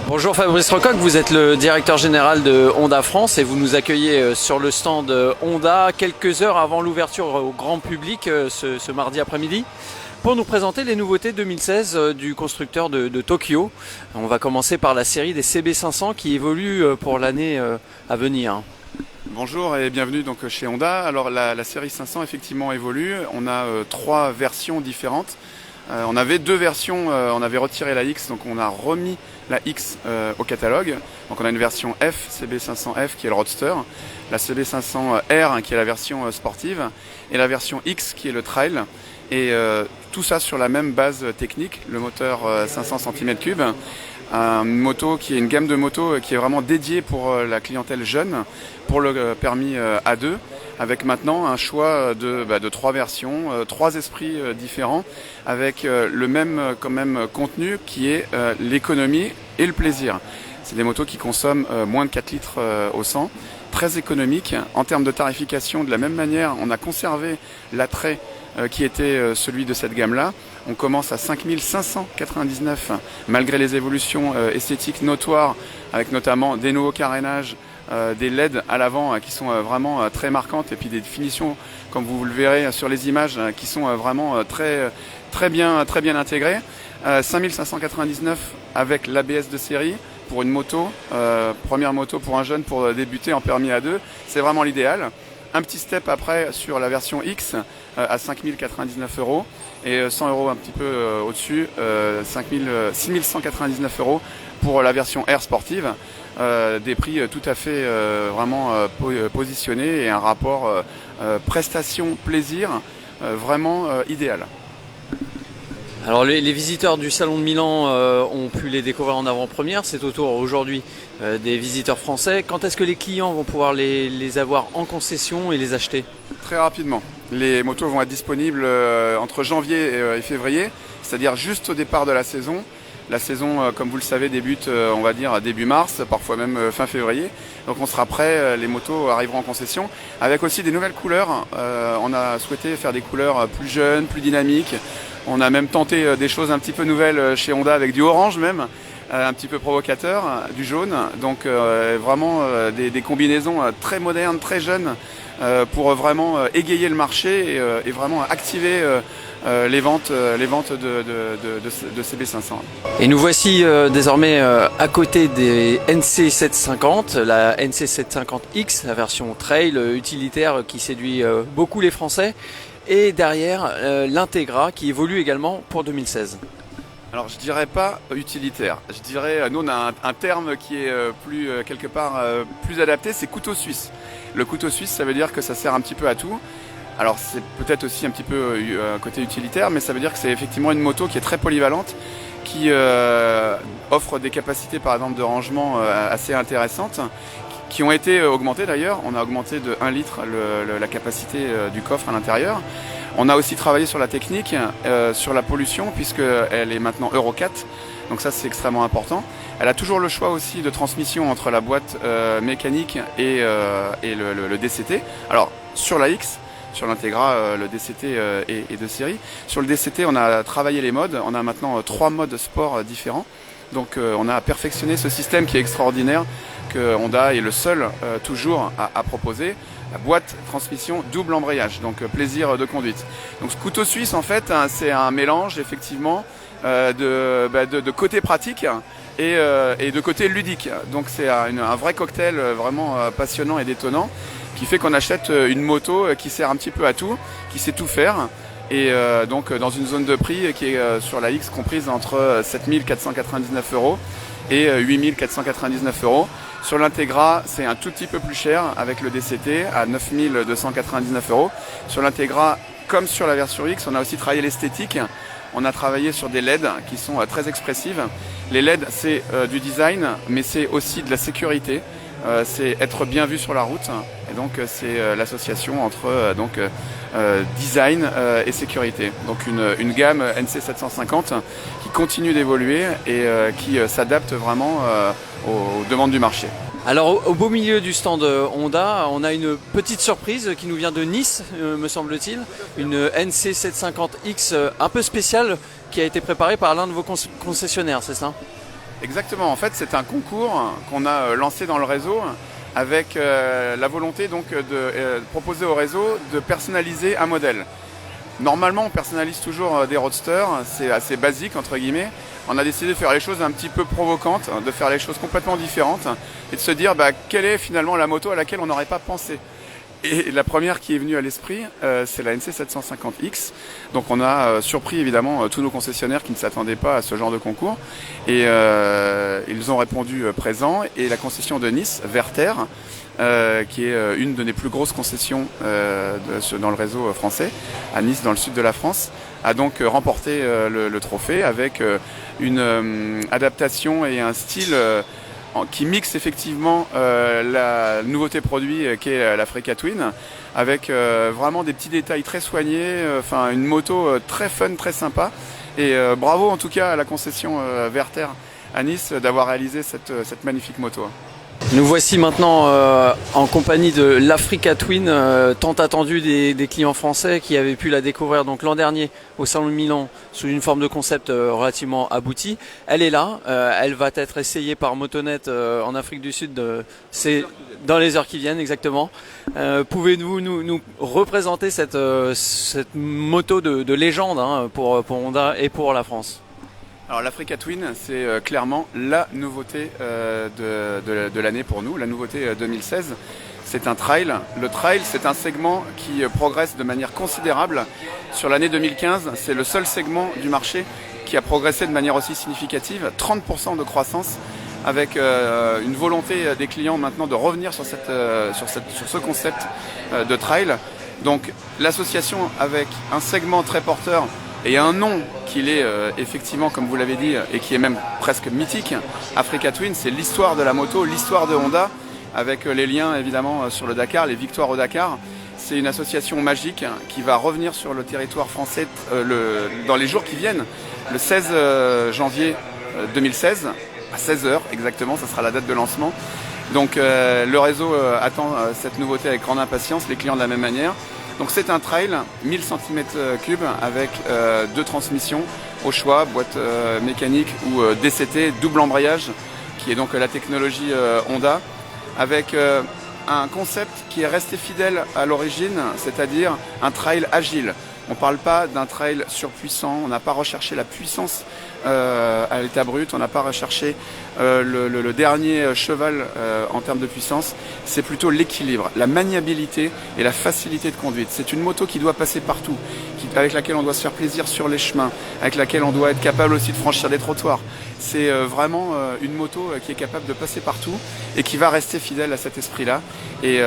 Bonjour Fabrice Rocoq, vous êtes le directeur général de Honda France et vous nous accueillez sur le stand Honda quelques heures avant l'ouverture au grand public ce mardi après-midi pour nous présenter les nouveautés 2016 du constructeur de Tokyo. On va commencer par la série des CB500 qui évolue pour l'année à venir. Bonjour et bienvenue donc chez Honda. Alors la série 500 effectivement évolue, on a trois versions différentes. On avait deux versions, on avait retiré la X, donc on a remis la X au catalogue. Donc on a une version F, CB500F qui est le Roadster, la CB500R qui est la version sportive et la version X qui est le Trail. Et tout ça sur la même base technique, le moteur 500 cm3. Une moto qui est une gamme de motos qui est vraiment dédiée pour la clientèle jeune, pour le permis A2, avec maintenant un choix de trois versions, trois esprits différents, avec le même quand même contenu qui est l'économie et le plaisir. C'est des motos qui consomment moins de 4 litres au 100, très économiques. En termes de tarification, de la même manière, on a conservé l'attrait qui était celui de cette gamme-là. On commence à 5 599 malgré les évolutions esthétiques notoires, avec notamment des nouveaux carénages, des LED à l'avant qui sont vraiment très marquantes et puis des finitions, comme vous le verrez sur les images, qui sont vraiment très bien intégrées. 5 599 avec l'ABS de série pour une moto, première moto pour un jeune pour débuter en permis A2, c'est vraiment l'idéal. Un petit step après sur la version X à 5 099 € et 100 € un petit peu au-dessus, 6 199 € pour la version R sportive. Des prix tout à fait vraiment positionnés et un rapport prestation-plaisir vraiment idéal. Alors les visiteurs du Salon de Milan ont pu les découvrir en avant-première, c'est au tour aujourd'hui des visiteurs français. Quand est-ce que les clients vont pouvoir les avoir en concession et les acheter? Très rapidement. Les motos vont être disponibles entre janvier et février, c'est-à-dire juste au départ de la saison. La saison, comme vous le savez, débute, on va dire, début mars, parfois même fin février. Donc on sera prêt, les motos arriveront en concession, avec aussi des nouvelles couleurs. On a souhaité faire des couleurs plus jeunes, plus dynamiques. On a même tenté des choses un petit peu nouvelles chez Honda, avec du orange même, un petit peu provocateur, du jaune. Donc vraiment des combinaisons très modernes, très jeunes, pour vraiment égayer le marché et vraiment activer les ventes de CB500. Et nous voici désormais à côté des NC750, la NC750X, la version trail utilitaire qui séduit beaucoup les Français, et derrière l'Integra qui évolue également pour 2016. Alors je dirais pas utilitaire, je dirais, nous on a un terme qui est plus quelque part plus adapté, c'est couteau suisse. Le couteau suisse, ça veut dire que ça sert un petit peu à tout. Alors c'est peut-être aussi un petit peu côté utilitaire, mais ça veut dire que c'est effectivement une moto qui est très polyvalente, qui offre des capacités par exemple de rangement assez intéressantes, qui ont été augmentées d'ailleurs. On a augmenté de 1 litre la capacité du coffre à l'intérieur. On a aussi travaillé sur la technique, sur la pollution, puisqu'elle est maintenant Euro 4, donc ça c'est extrêmement important. Elle a toujours le choix aussi de transmission entre la boîte mécanique et le DCT. Alors sur la X, sur l'Integra, le DCT est de série. Sur le DCT, on a travaillé les modes. On a maintenant 3 modes sport différents. Donc on a perfectionné ce système qui est extraordinaire, que Honda est le seul toujours à proposer. La boîte transmission double embrayage, donc plaisir de conduite. Donc ce couteau suisse, en fait, c'est un mélange effectivement de côté pratique et de côté ludique. Donc c'est un vrai cocktail vraiment passionnant et détonnant, qui fait qu'on achète une moto qui sert un petit peu à tout, qui sait tout faire, et donc dans une zone de prix qui est sur la X comprise entre 7 499 € et 8 499 €. Sur l'Integra, c'est un tout petit peu plus cher avec le DCT à 9 299 €. Sur l'Integra, comme sur la version X, on a aussi travaillé l'esthétique. On a travaillé sur des LED qui sont très expressives. Les LED, c'est du design, mais c'est aussi de la sécurité. C'est être bien vu sur la route, et donc c'est l'association entre design et sécurité. Donc une gamme NC750 qui continue d'évoluer et qui s'adapte vraiment aux demandes du marché. Alors au beau milieu du stand Honda, on a une petite surprise qui nous vient de Nice, me semble-t-il, une NC750X un peu spéciale qui a été préparée par l'un de vos concessionnaires, c'est ça ? Exactement, en fait c'est un concours qu'on a lancé dans le réseau avec la volonté donc de proposer au réseau de personnaliser un modèle. Normalement on personnalise toujours des roadsters, c'est assez basique entre guillemets. On a décidé de faire les choses un petit peu provocantes, de faire les choses complètement différentes et de se dire quelle est finalement la moto à laquelle on n'aurait pas pensé. Et la première qui est venue à l'esprit, c'est la NC750X. Donc on a surpris évidemment tous nos concessionnaires qui ne s'attendaient pas à ce genre de concours. Et ils ont répondu présent. Et la concession de Nice, Werther, qui est une de nos plus grosses concessions dans le réseau français, à Nice, dans le sud de la France, a donc remporté le trophée avec une adaptation et un style qui mixe effectivement la nouveauté produit qui est l'Africa Twin avec vraiment des petits détails très soignés, une moto très fun, très sympa et bravo en tout cas à la concession Werther à Nice d'avoir réalisé cette magnifique moto. Nous voici maintenant en compagnie de l'Africa Twin, tant attendue des clients français qui avaient pu la découvrir donc l'an dernier au Salon de Milan sous une forme de concept relativement aboutie. Elle est là, elle va être essayée par Motonet en Afrique du Sud, c'est dans les heures qui viennent exactement. Pouvez-vous nous représenter cette moto de légende pour Honda et pour la France ? Alors l'Africa Twin, c'est clairement la nouveauté de l'année pour nous, la nouveauté 2016. C'est un trail. Le trail, c'est un segment qui progresse de manière considérable. Sur l'année 2015, c'est le seul segment du marché qui a progressé de manière aussi significative, 30% de croissance, avec une volonté des clients maintenant de revenir sur ce concept de trail. Donc l'association avec un segment très porteur et un nom qu'il est effectivement, comme vous l'avez dit, et qui est même presque mythique, Africa Twin, c'est l'histoire de la moto, l'histoire de Honda, avec les liens évidemment sur le Dakar, les victoires au Dakar. C'est une association magique qui va revenir sur le territoire français dans les jours qui viennent, le 16 janvier 2016, à 16h exactement, ça sera la date de lancement. Donc le réseau attend cette nouveauté avec grande impatience, les clients de la même manière. Donc c'est un trail, 1000 cm3 avec deux transmissions au choix, boîte mécanique ou DCT, double embrayage, qui est donc la technologie Honda, avec un concept qui est resté fidèle à l'origine, c'est-à-dire un trail agile. On ne parle pas d'un trail surpuissant, on n'a pas recherché la puissance à l'état brut, on n'a pas recherché le dernier cheval en termes de puissance, c'est plutôt l'équilibre, la maniabilité et la facilité de conduite. C'est une moto qui doit passer partout, avec laquelle on doit se faire plaisir sur les chemins, avec laquelle on doit être capable aussi de franchir des trottoirs. C'est vraiment une moto qui est capable de passer partout et qui va rester fidèle à cet esprit-là. Et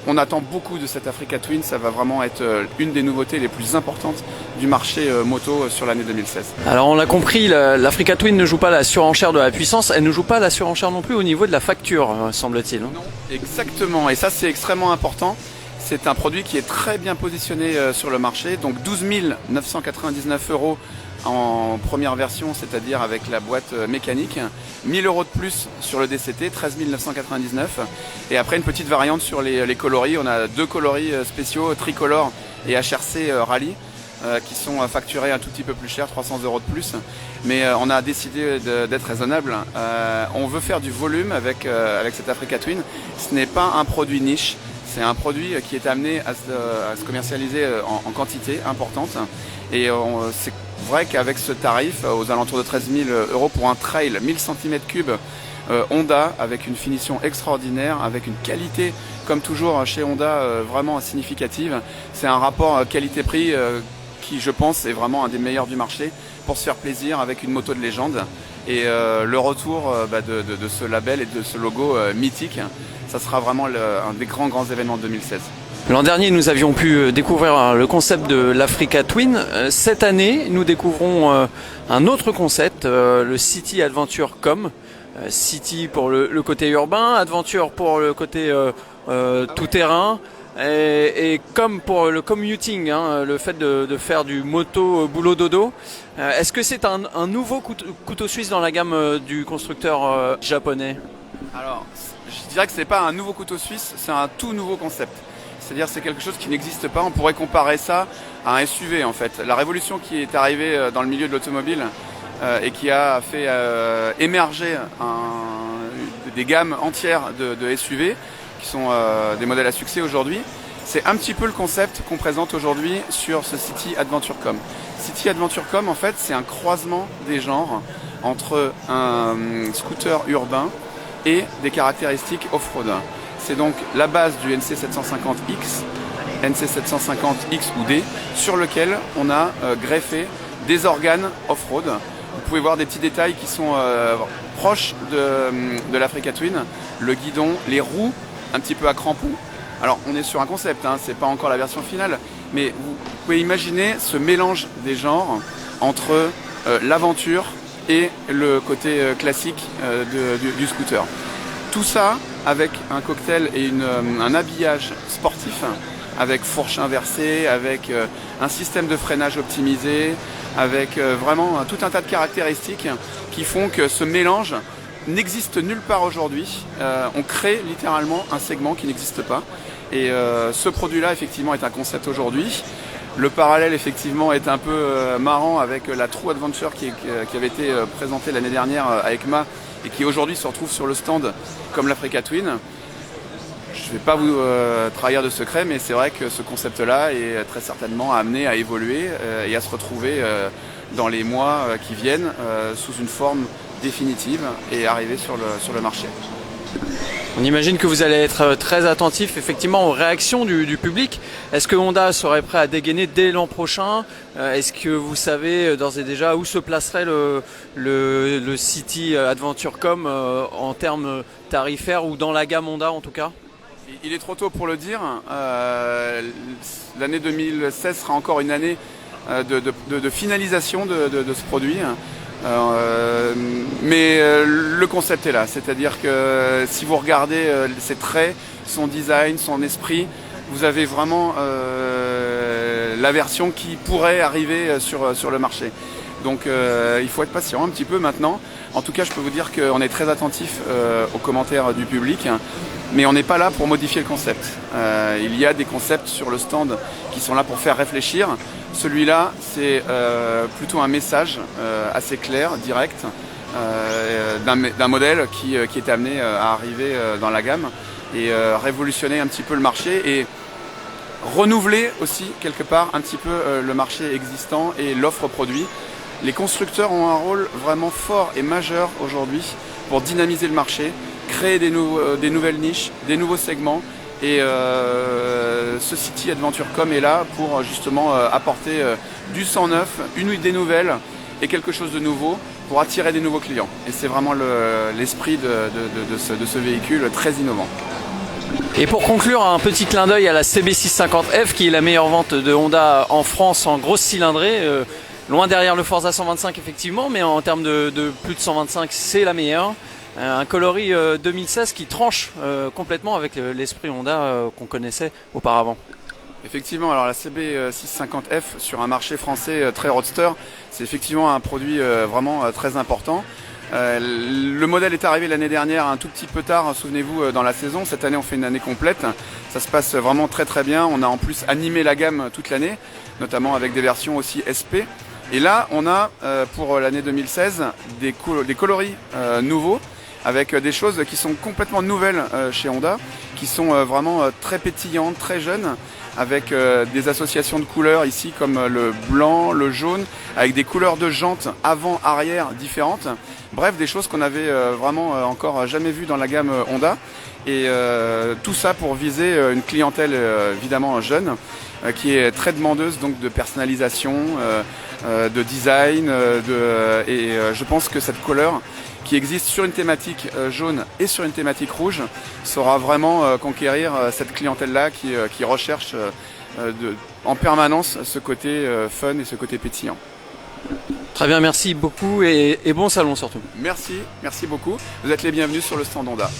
on attend beaucoup de cette Africa Twin, ça va vraiment être une des nouveautés les plus importantes du marché moto sur l'année 2016. Alors on l'a compris, l'Africa Twin ne joue pas la surenchère de la puissance, elle ne joue pas la surenchère non plus au niveau de la facture, semble-t-il. Non, exactement, et ça c'est extrêmement important. C'est un produit qui est très bien positionné sur le marché, donc 12 999 € en première version, c'est-à-dire avec la boîte mécanique, 1000 € de plus sur le DCT, 13 999, et après une petite variante sur les coloris. On a deux coloris spéciaux, tricolore et HRC Rally, qui sont facturés un tout petit peu plus cher, 300 € de plus, mais on a décidé d'être raisonnable. On veut faire du volume avec cette Africa Twin. Ce n'est pas un produit niche, c'est un produit qui est amené à se commercialiser en quantité importante, et c'est vrai qu'avec ce tarif, aux alentours de 13 000 € pour un trail 1000 cm3 Honda, avec une finition extraordinaire, avec une qualité, comme toujours chez Honda, vraiment significative. C'est un rapport qualité-prix qui, je pense, est vraiment un des meilleurs du marché pour se faire plaisir avec une moto de légende. Et le retour de ce label et de ce logo mythique, ça sera vraiment un des grands événements de 2016. L'an dernier, nous avions pu découvrir le concept de l'Africa Twin. Cette année, nous découvrons un autre concept, le City Adventure Com. City pour le côté urbain, Adventure pour le côté tout-terrain, et comme pour le commuting, le fait de faire du moto boulot dodo. Est-ce que c'est un nouveau couteau suisse dans la gamme du constructeur japonais ? Alors, je dirais que c'est pas un nouveau couteau suisse, c'est un tout nouveau concept. C'est-à-dire c'est quelque chose qui n'existe pas. On pourrait comparer ça à un SUV en fait. La révolution qui est arrivée dans le milieu de l'automobile et qui a fait émerger des gammes entières de SUV qui sont des modèles à succès aujourd'hui. C'est un petit peu le concept qu'on présente aujourd'hui sur ce City AdventureCom. City AdventureCom, en fait, c'est un croisement des genres entre un scooter urbain et des caractéristiques off-road. C'est donc la base du NC750X, NC750X ou D, sur lequel on a greffé des organes off-road. Vous pouvez voir des petits détails qui sont proches de l'Africa Twin, le guidon, les roues, un petit peu à crampons. Alors on est sur un concept, hein, c'est pas encore la version finale, mais vous pouvez imaginer ce mélange des genres entre l'aventure et le côté classique du scooter. Tout ça avec un cocktail et un habillage sportif, avec fourche inversée, avec un système de freinage optimisé, avec vraiment tout un tas de caractéristiques qui font que ce mélange n'existe nulle part aujourd'hui. On crée littéralement un segment qui n'existe pas. Et ce produit-là, effectivement, est un concept aujourd'hui. Le parallèle, effectivement, est un peu marrant avec la True Adventure qui avait été présentée l'année dernière à EICMA et qui aujourd'hui se retrouve sur le stand comme l'Africa Twin. Je ne vais pas vous trahir de secret, mais c'est vrai que ce concept-là est très certainement amené à évoluer et à se retrouver dans les mois qui viennent sous une forme définitive et arriver sur le marché. On imagine que vous allez être très attentif effectivement aux réactions du public. Est-ce que Honda serait prêt à dégainer dès l'an prochain? Est-ce que vous savez d'ores et déjà où se placerait le City AdventureCom en termes tarifaires ou dans la gamme Honda en tout cas? Il est trop tôt pour le dire. L'année 2016 sera encore une année de finalisation de ce produit. Mais le concept est là, c'est-à-dire que si vous regardez ses traits, son design, son esprit, vous avez vraiment la version qui pourrait arriver sur le marché. Donc il faut être patient un petit peu maintenant. En tout cas, je peux vous dire qu'on est très attentif aux commentaires du public, mais on n'est pas là pour modifier le concept. Il y a des concepts sur le stand qui sont là pour faire réfléchir. Celui-là, c'est plutôt un message assez clair, direct, d'un modèle qui est amené à arriver dans la gamme et révolutionner un petit peu le marché et renouveler aussi quelque part un petit peu le marché existant et l'offre produit. Les constructeurs ont un rôle vraiment fort et majeur aujourd'hui pour dynamiser le marché, créer des nouvelles niches, des nouveaux segments. Et ce City AdventureCom est là pour justement apporter du sang neuf, une idée nouvelle et quelque chose de nouveau pour attirer des nouveaux clients. Et c'est vraiment l'esprit de ce véhicule très innovant. Et pour conclure, un petit clin d'œil à la CB650F qui est la meilleure vente de Honda en France en grosse cylindrée. Loin derrière le Forza 125 effectivement, mais en termes de plus de 125 c'est la meilleure. Un coloris 2016 qui tranche complètement avec l'esprit Honda qu'on connaissait auparavant. Effectivement, alors la CB650F sur un marché français très roadster, c'est effectivement un produit vraiment très important. Le modèle est arrivé l'année dernière un tout petit peu tard, souvenez-vous, dans la saison. Cette année on fait une année complète, ça se passe vraiment très très bien. On a en plus animé la gamme toute l'année, notamment avec des versions aussi SP. Et là on a pour l'année 2016 des coloris nouveaux, avec des choses qui sont complètement nouvelles chez Honda, qui sont vraiment très pétillantes, très jeunes, avec des associations de couleurs ici comme le blanc, le jaune, avec des couleurs de jantes avant-arrière différentes. Bref, des choses qu'on avait vraiment encore jamais vues dans la gamme Honda. Et tout ça pour viser une clientèle évidemment jeune, qui est très demandeuse donc de personnalisation, de design, et je pense que cette couleur qui existe sur une thématique jaune et sur une thématique rouge saura vraiment conquérir cette clientèle-là qui recherche en permanence ce côté fun et ce côté pétillant. Très bien, merci beaucoup et bon salon surtout. Merci beaucoup. Vous êtes les bienvenus sur le stand Honda.